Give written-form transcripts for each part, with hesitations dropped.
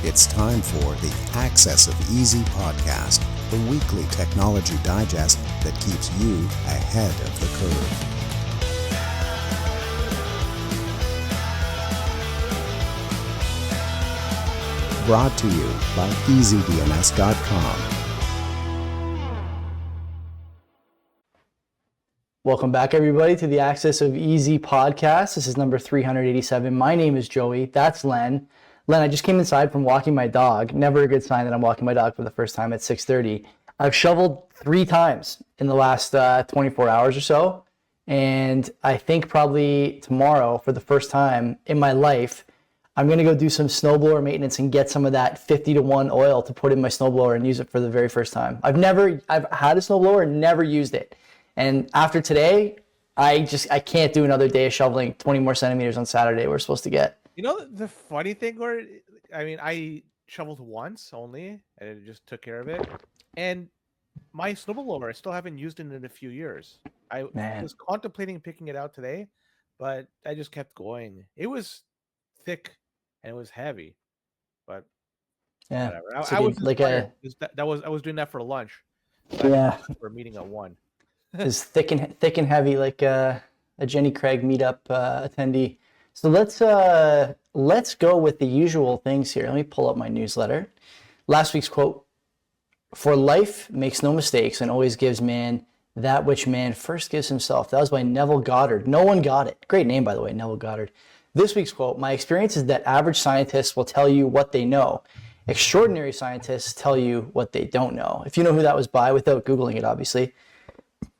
It's time for the Access of Easy podcast, the weekly technology digest that keeps you ahead of the curve. Brought to you by EasyDNS.com. Welcome back, everybody, to the Access of Easy podcast. This is number 387. My name is Joey. That's Len. Len, I just came inside from walking my dog. Never a good sign that I'm walking my dog for the first time at 6:30. I've shoveled 3 times in the last 24 hours or so. And I think probably tomorrow, for the first time in my life, I'm going to go do some snowblower maintenance and get some of that 50-to-1 oil to put in my snowblower and use it for the very first time. I've had a snowblower and never used it. And after today, I can't do another day of shoveling 20 more centimeters on Saturday we're supposed to get. You know, the funny thing, I shoveled once only, and it just took care of it. And my snowblower, I still haven't used it in a few years. I was contemplating picking it out today, but I just kept going. It was thick and it was heavy, but yeah, whatever. I was doing that for lunch. Yeah, for a meeting at 1. It's thick and heavy, like a Jenny Craig meetup attendee. So let's go with the usual things here. Let me pull up my newsletter. Last week's quote: "For life makes no mistakes and always gives man that which man first gives himself." That was by Neville Goddard. No one got it. Great name, by the way, Neville Goddard. This week's quote: "My experience is that average scientists will tell you what they know. Extraordinary scientists tell you what they don't know." If you know who that was by, without Googling it, obviously.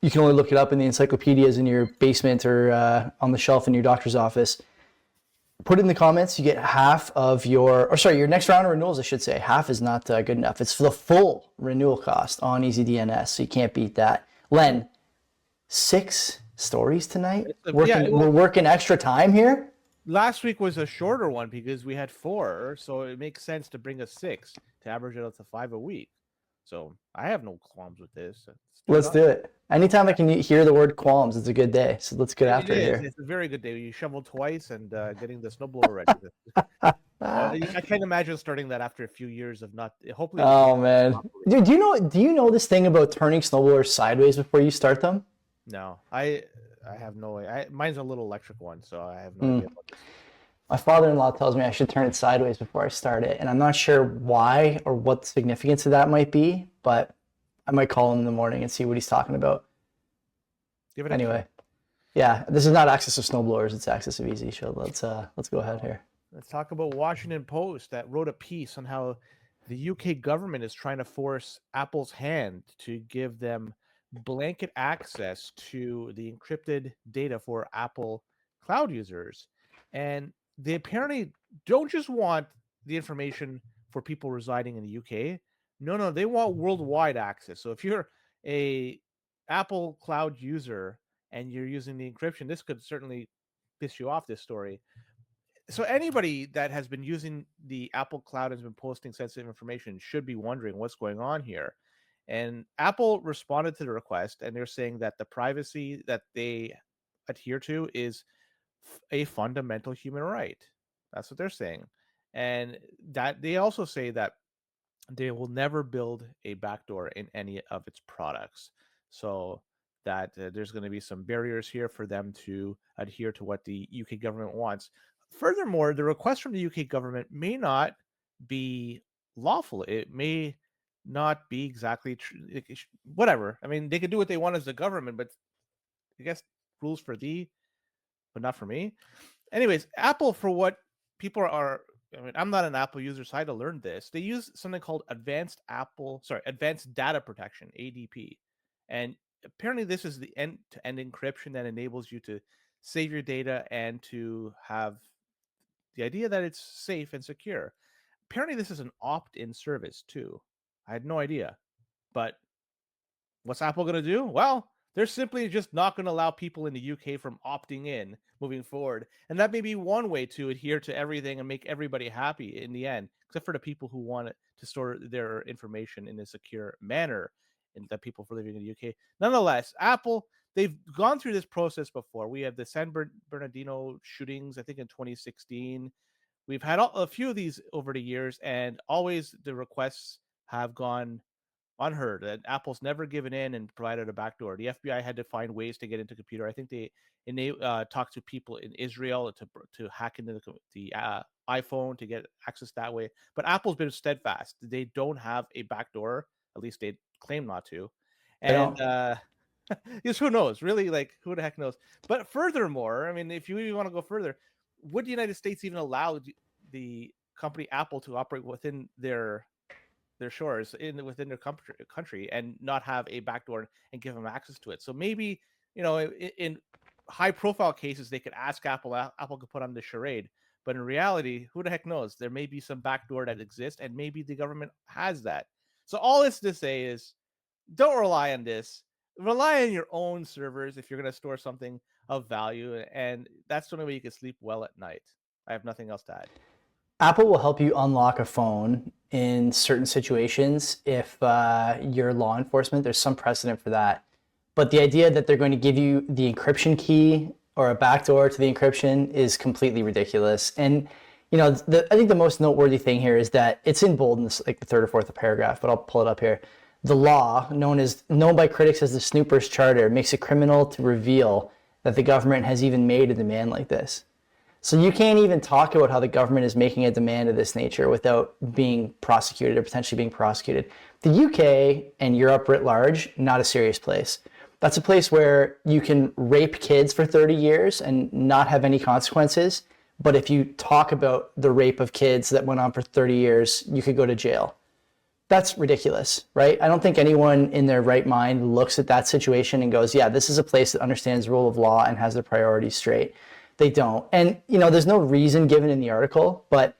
You can only look it up in the encyclopedias in your basement or on the shelf in your doctor's office. Put it in the comments. You get half of your next round of renewals, I should say. Half is not good enough. It's for the full renewal cost on EasyDNS, so you can't beat that. Len, 6 stories tonight? We're working extra time here? Last week was a shorter one because we had 4, so it makes sense to bring us 6 to average it out to 5 a week. So I have no qualms with this. Let's do it. Anytime I can hear the word qualms, it's a good day. So let's get after it here. It's a very good day. You shovel twice and getting the snowblower ready. I can't imagine starting that after a few years of not. Hopefully. Oh man, dude, do you know this thing about turning snowblowers sideways before you start them? No, I have no way. Mine's a little electric one, so I have no idea about this. My father-in-law tells me I should turn it sideways before I start it, and I'm not sure why or what the significance of that might be, but I might call him in the morning and see what he's talking about. Anyway, yeah, this is not Access of Snowblowers, it's Access of Easy. So let's go ahead here. Let's talk about Washington Post that wrote a piece on how the UK government is trying to force Apple's hand to give them blanket access to the encrypted data for Apple cloud users. And they apparently don't just want the information for people residing in the UK. No, they want worldwide access. So if you're a Apple cloud user and you're using the encryption, this could certainly piss you off, this story. So anybody that has been using the Apple cloud and has been posting sensitive information should be wondering what's going on here. And Apple responded to the request, and they're saying that the privacy that they adhere to is a fundamental human right. That's what they're saying. And that they also say that they will never build a backdoor in any of its products. So that there's going to be some barriers here for them to adhere to what the UK government wants. Furthermore, the request from the UK government may not be lawful. It may not be exactly whatever. I mean, they could do what they want as the government, but I guess rules for thee, but not for me. Anyways, Apple, for what people are, I'm not an Apple user, so I had to learn this. They use something called Advanced Data Protection, ADP. And apparently this is the end-to-end encryption that enables you to save your data and to have the idea that it's safe and secure. Apparently this is an opt-in service too. I had no idea. But what's Apple going to do? Well, they're simply just not going to allow people in the UK from opting in moving forward. And that may be one way to adhere to everything and make everybody happy in the end, except for the people who want to store their information in a secure manner, and the people for living in the UK. Nonetheless, Apple, they've gone through this process before. We had the San Bernardino shootings, I think in 2016, we've had a few of these over the years, and always the requests have gone unheard. And Apple's never given in and provided a backdoor. The FBI had to find ways to get into computer. I think they talked to people in Israel to hack into the iPhone to get access that way. But Apple's been steadfast. They don't have a backdoor. At least they claim not to. And yes, who knows? Really, like, who the heck knows? But furthermore, I mean, if you even want to go further, would the United States even allow the company Apple to operate within their shores within their country and not have a backdoor and give them access to it? So maybe, in high profile cases, they could ask Apple could put on the charade. But in reality, who the heck knows? There may be some backdoor that exists, and maybe the government has that. So all this to say is, don't rely on this. Rely on your own servers if you're going to store something of value, and that's the only way you can sleep well at night. I have nothing else to add. Apple will help you unlock a phone in certain situations if you're law enforcement. There's some precedent for that. But the idea that they're going to give you the encryption key or a backdoor to the encryption is completely ridiculous. And I think the most noteworthy thing here is that it's in bold in this, like the third or fourth paragraph, but I'll pull it up here. The law, known by critics as the Snooper's Charter, makes it criminal to reveal that the government has even made a demand like this. So you can't even talk about how the government is making a demand of this nature without being prosecuted or potentially being prosecuted. The UK and Europe writ large, not a serious place. That's a place where you can rape kids for 30 years and not have any consequences. But if you talk about the rape of kids that went on for 30 years, you could go to jail. That's ridiculous, right? I don't think anyone in their right mind looks at that situation and goes, yeah, this is a place that understands the rule of law and has their priorities straight. They don't. And, there's no reason given in the article, but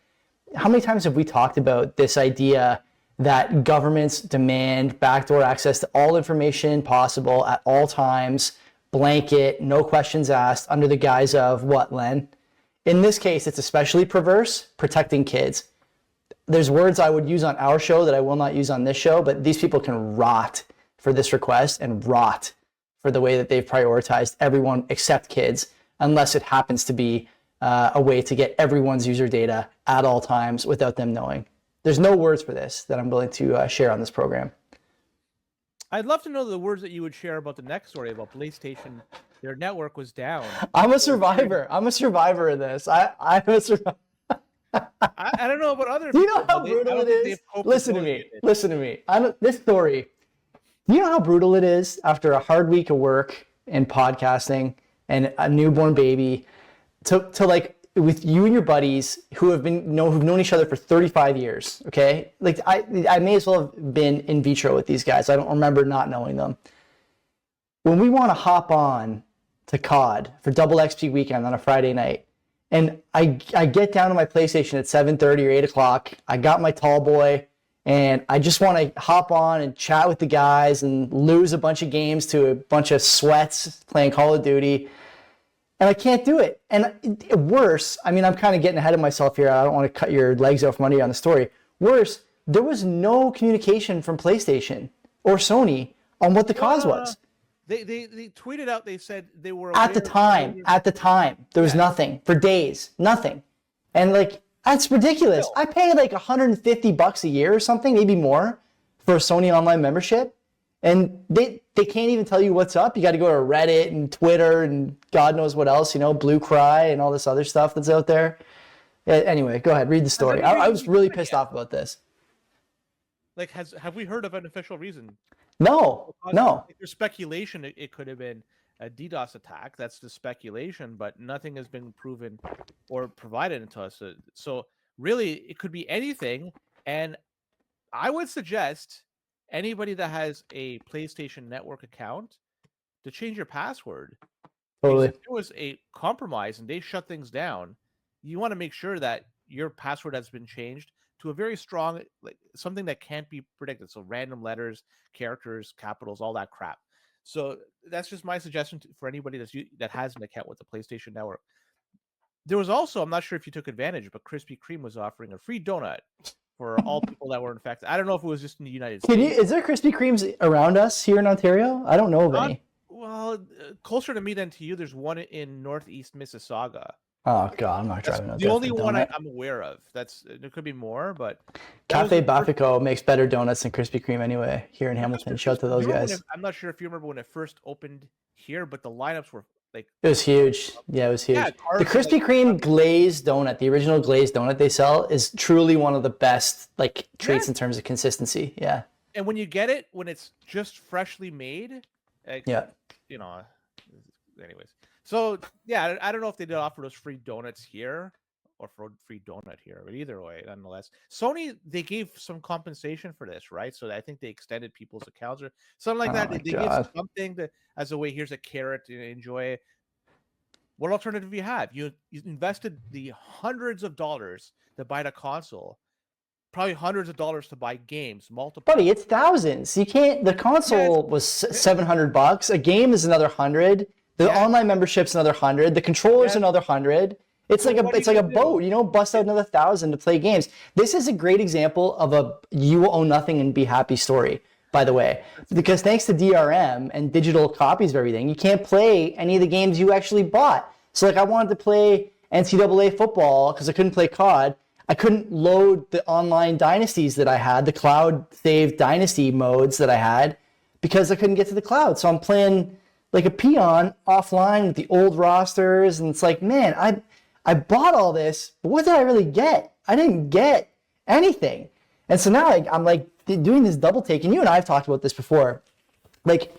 how many times have we talked about this idea that governments demand backdoor access to all information possible at all times, blanket, no questions asked, under the guise of what, Len? In this case, it's especially perverse, protecting kids. There's words I would use on our show that I will not use on this show, but these people can rot for this request and rot for the way that they've prioritized everyone except kids, unless it happens to be a way to get everyone's user data at all times without them knowing. There's no words for this that I'm willing to share on this program. I'd love to know the words that you would share about the next story about PlayStation. Their network was down. I'm a survivor. I'm a survivor of this. I'm a survivor. I don't know about other people. Do people. You know how brutal it is? Listen to me. Listen to me. This story, do you know how brutal it is after a hard week of work and podcasting and a newborn baby to like with you and your buddies who've known each other for 35 years, okay? Like I may as well have been in vitro with these guys. I don't remember not knowing them. When we want to hop on to COD for Double XP weekend on a Friday night, and I get down to my PlayStation at 7:30 or 8 o'clock. I got my tall boy, and I just want to hop on and chat with the guys and lose a bunch of games to a bunch of sweats playing Call of Duty. And I can't do it. And worse, I mean, I'm kind of getting ahead of myself here. I don't want to cut your legs out from under you on the story. Worse, there was no communication from PlayStation or Sony on what the cause was. They tweeted out, they said they were at the time, there was nothing for days, nothing. And like, that's ridiculous. I pay like $150 a year or something, maybe more, for a Sony online membership. And they can't even tell you what's up. You got to go to Reddit and Twitter and God knows what else, Blue Cry and all this other stuff that's out there. Anyway, go ahead, read the story. I was really pissed off about this. Like, have we heard of an official reason? No. There's speculation it could have been a DDoS attack. That's the speculation, but nothing has been proven or provided to us. So really, it could be anything. And I would suggest anybody that has a PlayStation Network account to change your password. Totally. If there was a compromise and they shut things down, you want to make sure that your password has been changed to a very strong, like something that can't be predicted. So random letters, characters, capitals, all that crap. So that's just my suggestion for anybody that has an account with the PlayStation Network. There was also, I'm not sure if you took advantage, but Krispy Kreme was offering a free donut for all people that were infected. I don't know if it was just in the United States. Is there Krispy Kremes around us here in Ontario? I don't know of any. Well, closer to me than to you, there's one in northeast Mississauga. Oh god, I'm not That's driving no the only different one donut. I'm aware of. There could be more, but that was Cafe the first. Bafico makes better donuts than Krispy Kreme anyway here in Hamilton. Shout out to those guys. I'm not sure if you remember when it first opened here, but the lineups were like, It was huge. Yeah, it was yeah, huge. The cars were like, Krispy Kreme glazed donut, the original glazed donut they sell, is truly one of the best like treats yeah. in terms of consistency. Yeah. And when you get it, when it's just freshly made, like, Yeah. you know, anyways. So yeah, I don't know if they did offer those free donuts here or for free donut here, but either way, nonetheless, Sony, they gave some compensation for this, right? So I think they extended people's accounts or something like Oh that. my They gave god. something to, as a way, here's a carrot to enjoy. What alternative you have? You invested the hundreds of dollars to buy the console, probably hundreds of dollars to buy games, multiple. Buddy, it's thousands. You can't. The console was $700. A game is another 100. The Yeah. online membership's another 100. The controller's Yeah. another 100. It's So like what are it's you like a gonna do? boat. You don't bust out another 1,000 to play games. This is a great example of a you will own nothing and be happy story. By the way, because thanks to DRM and digital copies of everything, you can't play any of the games you actually bought. So like I wanted to play NCAA football because I couldn't play COD. I couldn't load the online dynasties that I had, the cloud saved dynasty modes that I had, because I couldn't get to the cloud. So I'm playing like a peon offline with the old rosters, and it's like, man, I bought all this, but what did I really get? I didn't get anything. And so now I'm like doing this double take, and you and I have talked about this before. Like,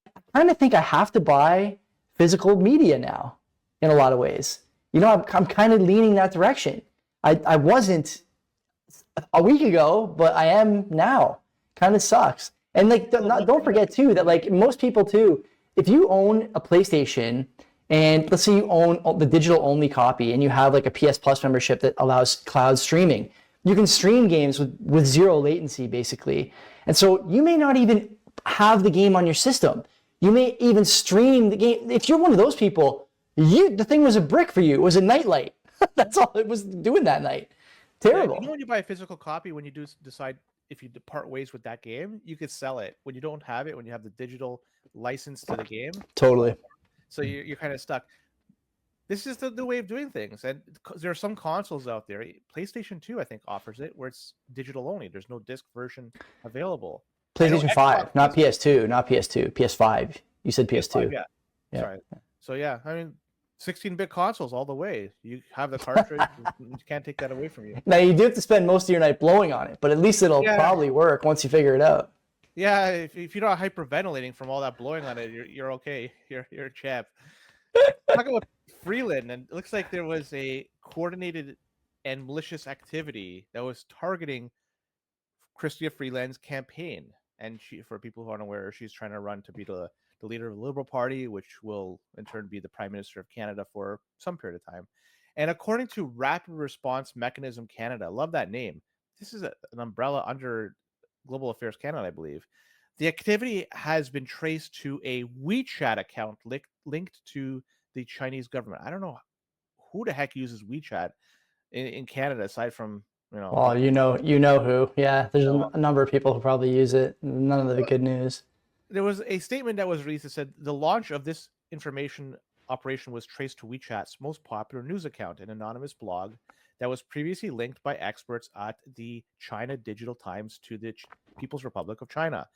I kind of think I have to buy physical media now in a lot of ways. You know, I'm kind of leaning that direction. I wasn't a week ago, but I am now. Kind of sucks. And like, don't forget too that like most people too, if you own a PlayStation and let's say you own the digital only copy and you have like a PS Plus membership that allows cloud streaming, you can stream games with zero latency basically. And so you may not even have the game on your system. You may even stream the game. If you're one of those people, the thing was a brick for you. It was a nightlight. That's all it was doing that night. Terrible. You know, when you buy a physical copy, when you do decide if you depart ways with that game, you could sell it. When you don't have it, when you have the digital license to the game, Totally. so you're kind of stuck. This is the way of doing things, and there are some consoles out there. PlayStation 2, I think, offers it where it's digital only. There's no disc version available. PlayStation 5, not PS2, not PS2, PS5. You said PS2. PS5, yeah. Sorry. So yeah, I mean, 16-bit consoles all the way. You have the cartridge. You can't take that away from you. Now you do have to spend most of your night blowing on it, but at least it'll probably work once you figure it out. Yeah, if you're not hyperventilating from all that blowing on it, you're okay. You're a champ. Talking about Freeland, and it looks like there was a coordinated and malicious activity that was targeting Chrystia Freeland's campaign. And for people who aren't aware, she's trying to run to be the leader of the Liberal Party, which will in turn be the Prime Minister of Canada for some period of time. And according to Rapid Response Mechanism Canada, love that name. This is an umbrella under Global Affairs Canada, I believe. The activity has been traced to a WeChat account linked to the Chinese government. I don't know who the heck uses WeChat in Canada aside from, you know. Well, you know who. Yeah, there's a number of people who probably use it. None of the good news. There was a statement that was released that said the launch of this information operation was traced to WeChat's most popular news account, an anonymous blog that was previously linked by experts at the China Digital Times to the People's Republic of China.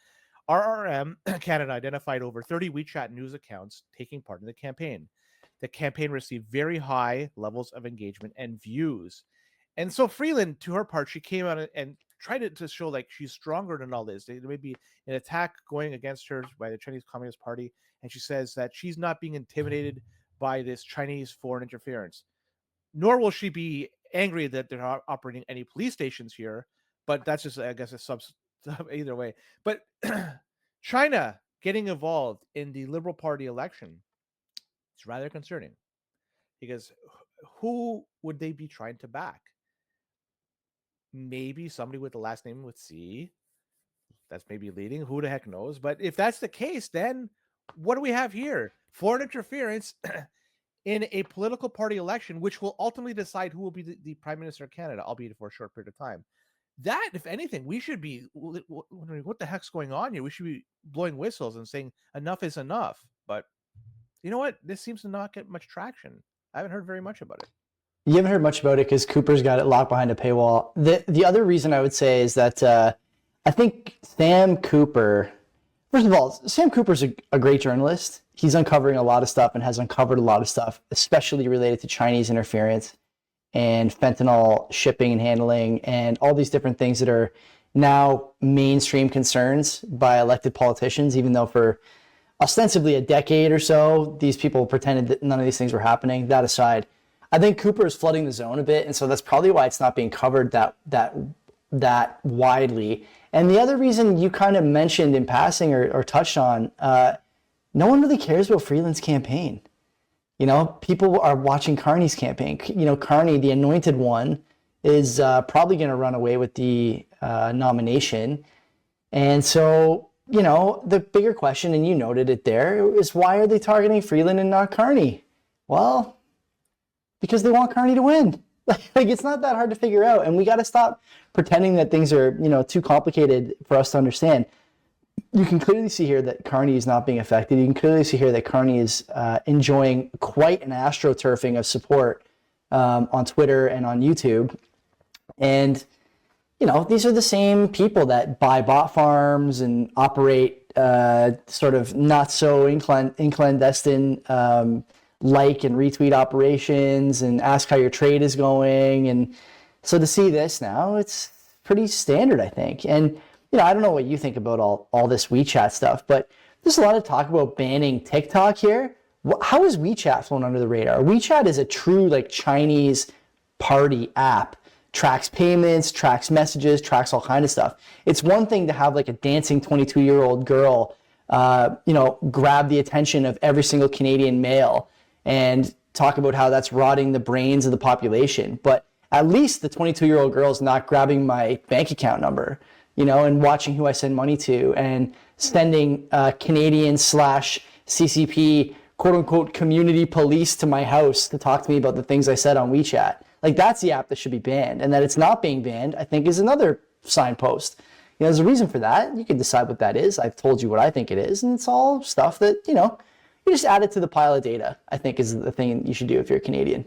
RRM Canada identified over 30 WeChat news accounts taking part in the campaign. The campaign received very high levels of engagement and views. And so Freeland, to her part, she came out and tried to show like she's stronger than all this. There may be an attack going against her by the Chinese Communist Party, and she says that she's not being intimidated by this Chinese foreign interference. Nor will she be angry that they're not operating any police stations here, but that's just, I guess, a sub either way. But China getting involved in the Liberal Party election is rather concerning, because who would they be trying to back? Maybe somebody with the last name with C. That's maybe leading. Who the heck knows? But if that's the case, then what do we have here? Foreign interference in a political party election, which will ultimately decide who will be the Prime Minister of Canada, albeit for a short period of time. That, if anything, we should be wondering what the heck's going on here. We should be blowing whistles and saying enough is enough. But you know what? This seems to not get much traction. I haven't heard very much about it. You haven't heard much about it because Cooper's got it locked behind a paywall. The other reason I would say is that I think Sam Cooper. First of all, Sam Cooper's a great journalist. He's uncovering a lot of stuff and has uncovered a lot of stuff, especially related to Chinese interference and fentanyl shipping and handling and all these different things that are now mainstream concerns by elected politicians, even though for ostensibly a decade or so, these people pretended that none of these things were happening. That aside, I think Cooper is flooding the zone a bit, and so that's probably why it's not being covered that widely. And the other reason you kind of mentioned in passing or touched on, no one really cares about Freeland's campaign. You know, people are watching Carney's campaign. You know, Carney, the anointed one, is probably going to run away with the nomination. And so, you know, the bigger question, and you noted it there, is why are they targeting Freeland and not Carney? Well, because they want Carney to win. Like, it's not that hard to figure out, and we got to stop pretending that things are, you know, too complicated for us to understand. You can clearly see here that Carney is not being affected. You can clearly see here that Carney is enjoying quite an astroturfing of support on Twitter and on YouTube. And, you know, these are the same people that buy bot farms and operate sort of not so clandestine like and retweet operations and ask how your trade is going. And so to see this now, it's pretty standard, I think. And, you know, I don't know what you think about all this WeChat stuff, but there's a lot of talk about banning TikTok here. How is WeChat flown under the radar? WeChat is a true like Chinese party app. Tracks payments, tracks messages, tracks all kind of stuff. It's one thing to have like a dancing 22-year-old girl, you know, grab the attention of every single Canadian male and talk about how that's rotting the brains of the population. But at least the 22-year-old girl is not grabbing my bank account number, you know, and watching who I send money to and sending Canadian / CCP quote unquote community police to my house to talk to me about the things I said on WeChat. Like, that's the app that should be banned. And that it's not being banned, I think, is another signpost. You know, there's a reason for that. You can decide what that is. I've told you what I think it is. And it's all stuff that, you know, you just add it to the pile of data, I think, is the thing you should do if you're a Canadian.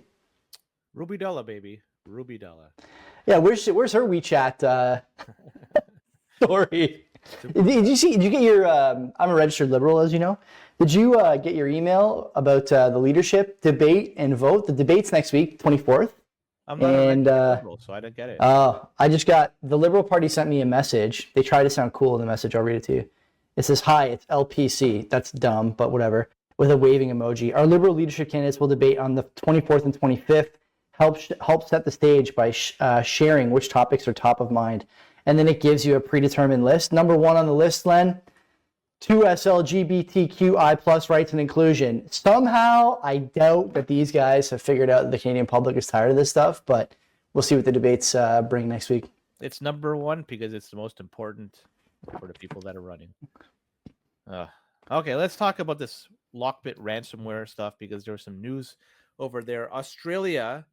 Ruby Della, baby. Ruby Della. Yeah, where's her WeChat story? Did you get your, I'm a registered liberal, as you know. Did you get your email about the leadership debate and vote? The debate's next week, 24th. I'm not a liberal, so I didn't get it. I just got, the Liberal Party sent me a message. They try to sound cool in the message. I'll read it to you. It says, "Hi, it's LPC." That's dumb, but whatever. With a waving emoji. "Our Liberal leadership candidates will debate on the 24th and 25th. Help set the stage by sharing which topics are top of mind." And then it gives you a predetermined list. Number 1 on the list, Len, 2S LGBTQI plus rights and inclusion. Somehow, I doubt that these guys have figured out that the Canadian public is tired of this stuff, but we'll see what the debates bring next week. It's number 1 because it's the most important for the people that are running. Okay, let's talk about this LockBit ransomware stuff because there's some news over there. Australia,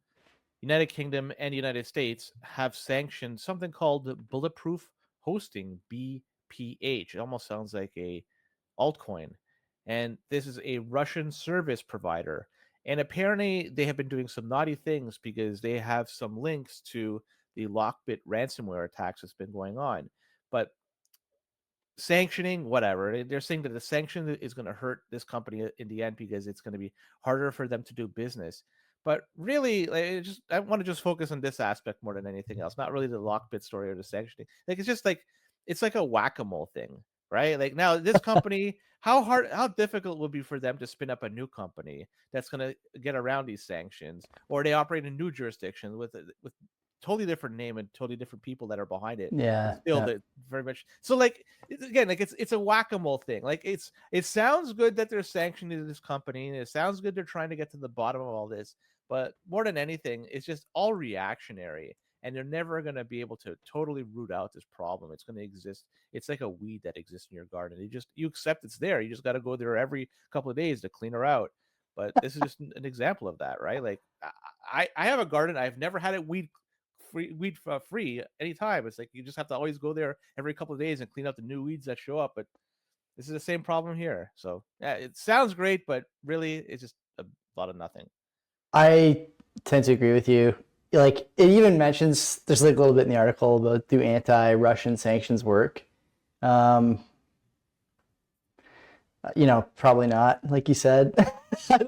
United Kingdom, and United States have sanctioned something called bulletproof hosting, BPH. It almost sounds like a altcoin. And this is a Russian service provider. And apparently they have been doing some naughty things because they have some links to the LockBit ransomware attacks that's been going on. But sanctioning, whatever. They're saying that the sanction is going to hurt this company in the end because it's going to be harder for them to do business. But really, I want to just focus on this aspect more than anything else. Not really the LockBit story or the sanctioning. Like, it's just like, it's like a whack-a-mole thing, right? Like, now this company, how difficult it would be for them to spin up a new company that's going to get around these sanctions, or they operate in new jurisdictions with totally different name and totally different people that are behind it. Yeah. Still, very much. So, like, again, like it's a whack-a-mole thing. Like, it sounds good that they're sanctioning this company, and it sounds good they're trying to get to the bottom of all this. But more than anything, it's just all reactionary, and they're never going to be able to totally root out this problem. It's going to exist. It's like a weed that exists in your garden. You accept it's there. You just got to go there every couple of days to clean her out. But this is just an example of that, right? Like, I have a garden. I've never had it weed free anytime. It's like you just have to always go there every couple of days and clean up the new weeds that show up. But this is the same problem here. So yeah, it sounds great, but really it's just a lot of nothing. I tend to agree with you. Like it even mentions there's like a little bit in the article about do anti-Russian sanctions work. Um, probably not, like you said.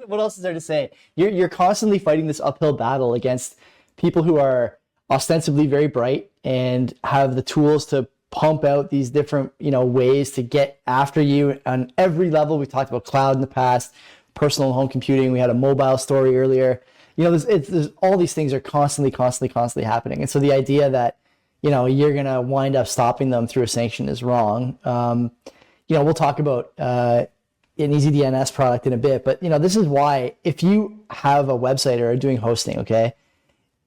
What else is there to say? You're constantly fighting this uphill battle against people who are ostensibly very bright and have the tools to pump out these different, ways to get after you on every level. We talked about cloud in the past, personal home computing. We had a mobile story earlier. There's all these things are constantly happening. And so the idea that, you're going to wind up stopping them through a sanction is wrong. We'll talk about an EasyDNS product in a bit, but this is why if you have a website or are doing hosting, okay,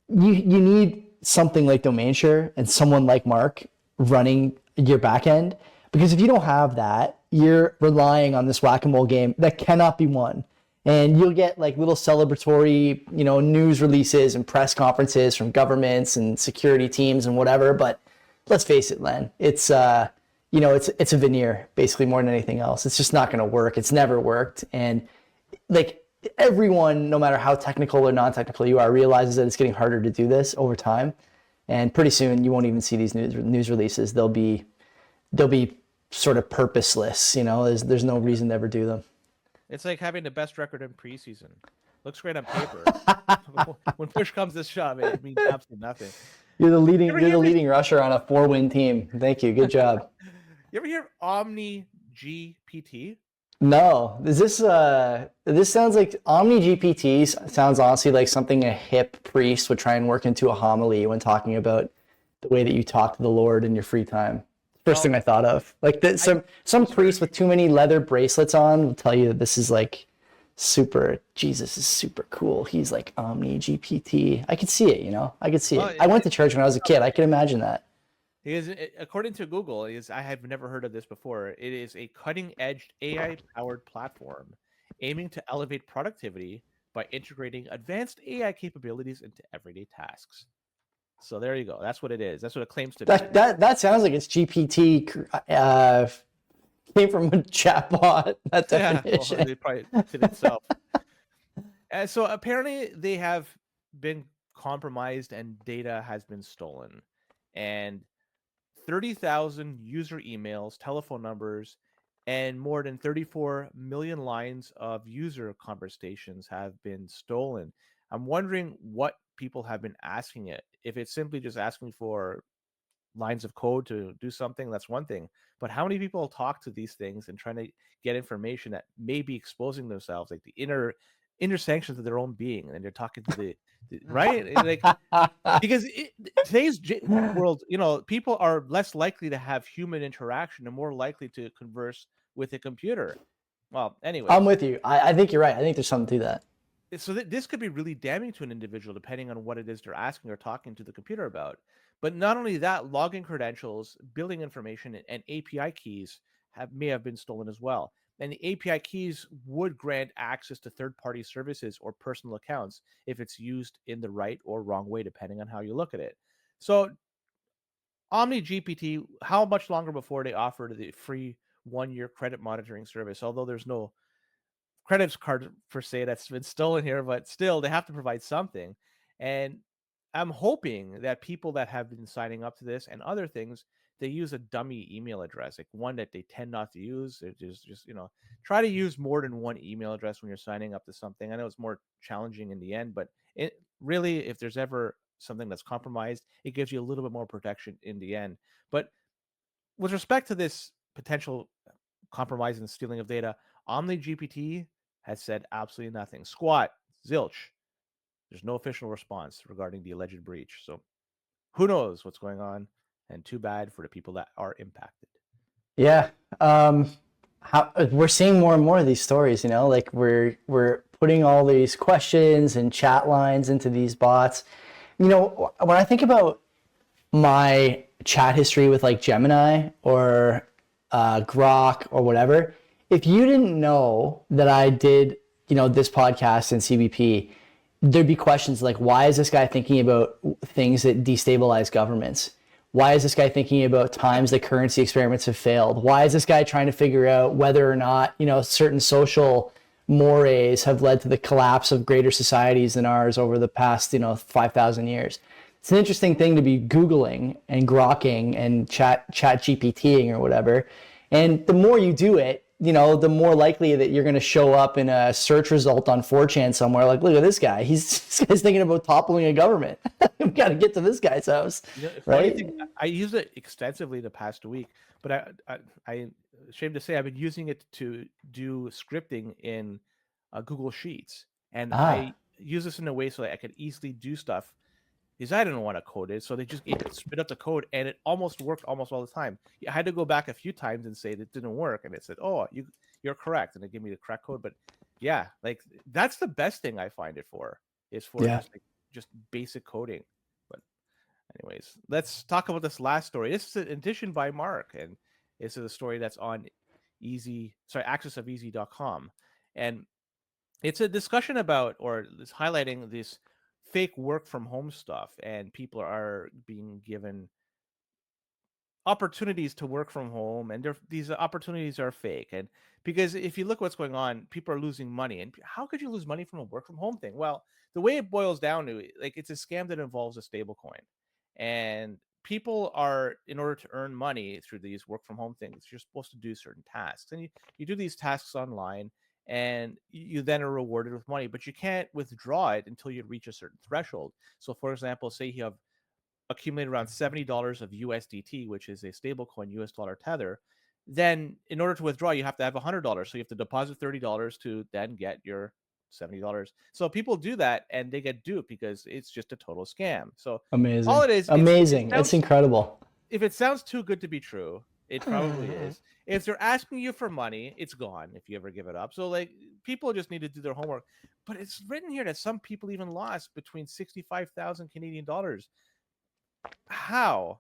you need something like DomainSure and someone like Mark running your backend, because if you don't have that, you're relying on this whack-a-mole game that cannot be won. And you'll get like little celebratory, news releases and press conferences from governments and security teams and whatever. But let's face it, Len, it's it's a veneer basically more than anything else. It's just not going to work. It's never worked. And like everyone, no matter how technical or non-technical you are, realizes that it's getting harder to do this over time. And pretty soon you won't even see these news releases. They'll be sort of purposeless. There's no reason to ever do them. It's like having the best record in preseason. Looks great on paper. When push comes to shove, it means absolutely nothing. You're the leading rusher on a 4-win team. Thank you. Good job. You ever hear OmniGPT? No. This sounds like OmniGPT sounds honestly like something a hip priest would try and work into a homily when talking about the way that you talk to the Lord in your free time. First thing I thought of. Like some priest with too many leather bracelets on will tell you that this is like Jesus is super cool. He's like OmniGPT. I could see it, I could see it. I went to church when I was a kid. I can imagine that. According to Google, I have never heard of this before. It is a cutting-edge AI-powered platform aiming to elevate productivity by integrating advanced AI capabilities into everyday tasks. So there you go. That's what it is. That's what it claims to be. That sounds like it's GPT came from a chatbot. That definition. Well, it probably did itself. And so apparently they have been compromised and data has been stolen. And 30,000 user emails, telephone numbers, and more than 34 million lines of user conversations have been stolen. I'm wondering what people have been asking it. If it's simply just asking for lines of code to do something, that's one thing. But how many people talk to these things and trying to get information that may be exposing themselves, like the inner sanctions of their own being, and they're talking to the right? Like, because today's world, people are less likely to have human interaction and more likely to converse with a computer. Well, anyway, I'm with you. I think you're right. I think there's something to that. So this could be really damning to an individual depending on what it is they're asking or talking to the computer about. But not only that, login credentials, billing information, and API keys may have been stolen as well. And the API keys would grant access to third-party services or personal accounts if it's used in the right or wrong way, depending on how you look at it. So OmniGPT, how much longer before they offer the free 1-year credit monitoring service? Although there's no credit card per se that's been stolen here, but still they have to provide something. And I'm hoping that people that have been signing up to this and other things, they use a dummy email address, like one that they tend not to use. It just try to use more than one email address when you're signing up to something. I know it's more challenging in the end, but it really, if there's ever something that's compromised, it gives you a little bit more protection in the end. But with respect to this potential compromise and stealing of data, OmniGPT has said absolutely nothing. Squat, zilch. There's no official response regarding the alleged breach. So who knows what's going on? And too bad for the people that are impacted. Yeah. We're seeing more and more of these stories, like we're putting all these questions and chat lines into these bots. When I think about my chat history with like Gemini or Grok or whatever, if you didn't know that I did, this podcast in CBP, there'd be questions like, why is this guy thinking about things that destabilize governments? Why is this guy thinking about times that currency experiments have failed? Why is this guy trying to figure out whether or not, certain social mores have led to the collapse of greater societies than ours over the past, 5,000 years. It's an interesting thing to be Googling and grokking and chat GPTing or whatever. And the more you do it, the more likely that you're going to show up in a search result on 4chan somewhere. Like, look at this guy. This guy's thinking about toppling a government. We've got to get to this guy's house, right? I use it extensively the past week, but I'm ashamed to say I've been using it to do scripting in Google Sheets, and I use this in a way so that I could easily do stuff. Because I didn't want to code it, so they just spit up the code, and it almost worked almost all the time. I had to go back a few times and say it didn't work, and it said, "Oh, you're correct," and it gave me the correct code. But yeah, like that's the best thing I find it for is for just basic coding. But anyways, let's talk about this last story. This is an edition by Mark, and this is a story that's on accessofeasy.com, and it's a discussion about, or it's highlighting this fake work from home stuff, and people are being given opportunities to work from home, and these opportunities are fake. And because if you look what's going on, people are losing money. And how could you lose money from a work from home thing? Well, the way it boils down to, like, it's a scam that involves a stable coin, and people are, in order to earn money through these work from home things, you're supposed to do certain tasks, and you do these tasks online, and you then are rewarded with money, but you can't withdraw it until you reach a certain threshold. So for example, say you have accumulated around $70 of USDT, which is a stablecoin US dollar tether, then in order to withdraw, you have to have $100. So you have to deposit $30 to then get your $70. So people do that, and they get duped because it's just a total scam. So amazing. All it is, amazing. It's incredible. If it sounds too good to be true, it probably is. If they're asking you for money, it's gone if you ever give it up. So, like, people just need to do their homework. But it's written here that some people even lost between 65,000 Canadian dollars. How?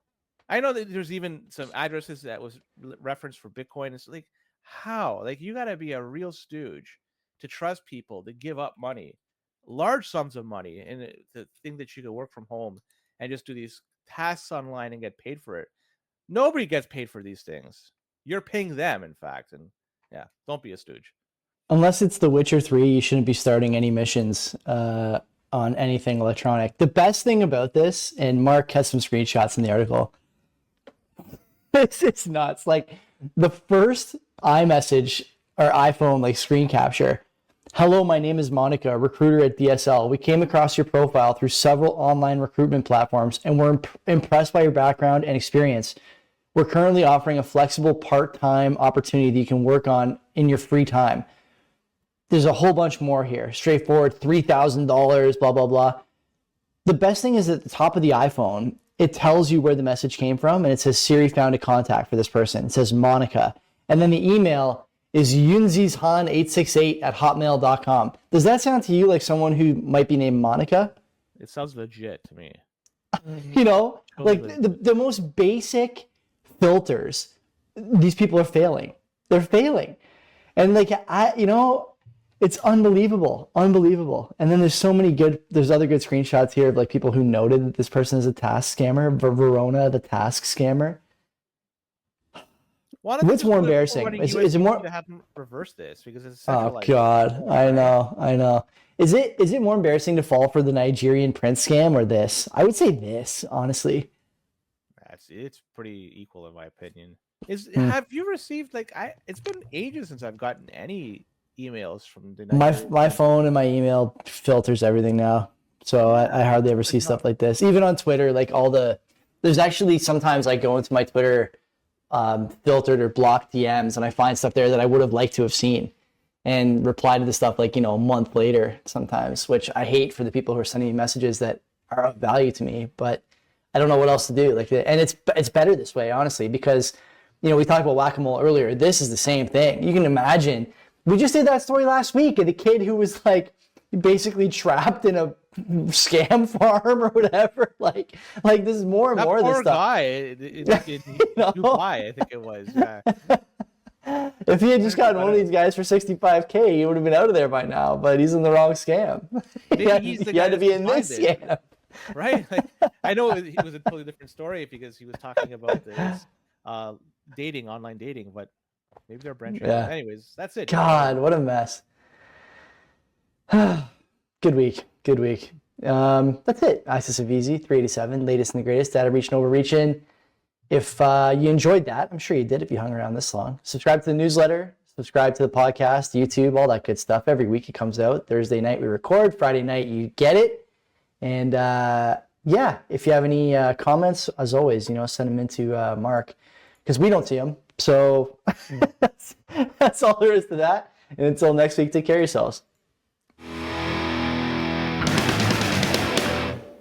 I know that there's even some addresses that was referenced for Bitcoin. It's like, how? Like, you got to be a real stooge to trust people to give up money, large sums of money, and to think that you could work from home and just do these tasks online and get paid for it. Nobody gets paid for these things. You're paying them, in fact. And yeah, don't be a stooge. Unless it's The Witcher 3, you shouldn't be starting any missions on anything electronic. The best thing about this, and Mark has some screenshots in the article, it's nuts. Like, the first iMessage or iPhone like screen capture. Hello, my name is Monica, recruiter at DSL. We came across your profile through several online recruitment platforms, and we're impressed by your background and experience. We're currently offering a flexible part-time opportunity that you can work on in your free time. There's a whole bunch more here. Straightforward, $3,000, blah, blah, blah. The best thing is at the top of the iPhone, it tells you where the message came from, and it says Siri found a contact for this person. It says Monica. And then the email is yunzishan868@hotmail.com. Does that sound to you like someone who might be named Monica? It sounds legit to me. Totally. Like the most basic filters, these people are failing. They're failing. And like, it's unbelievable. And then there's other good screenshots here of like people who noted that this person is a task scammer. Verona, the task scammer. What's more embarrassing? Is it more to have them reverse this because it's oh God, I know. Is it more embarrassing to fall for the Nigerian prince scam or this? I would say this, honestly. It's pretty equal in my opinion. Have you received it's been ages since I've gotten any emails from the my phone and my email filters everything now, so I hardly ever see stuff like this. Even on Twitter, like there's actually sometimes I go into my Twitter filtered or blocked DMs, and I find stuff there that I would have liked to have seen and reply to the stuff like, a month later sometimes, which I hate for the people who are sending me messages that are of value to me, but I don't know what else to do. And it's better this way, honestly, because, we talked about whack-a-mole earlier. This is the same thing. You can imagine, we just did that story last week of the kid who was like basically trapped in a scam farm or whatever. Like this is more and more of this stuff. Guy in Dubai, I think it was. Yeah. If he had just gotten one of these guys for $65K, he would have been out of there by now. But he's in the wrong scam. He had to be in this scam, right? I know it was a totally different story because he was talking about this online dating, but maybe they're branching out. Anyways, that's it. God, what a mess. Good week. Good week. That's it. Access of Easy 387, latest and the greatest, data breach and overreaching. If you enjoyed that, I'm sure you did if you hung around this long. Subscribe to the newsletter, subscribe to the podcast, YouTube, all that good stuff. Every week it comes out. Thursday night we record, Friday night you get it. And yeah, if you have any comments, as always, send them into Mark, because we don't see them. So that's all there is to that. And until next week, take care of yourselves.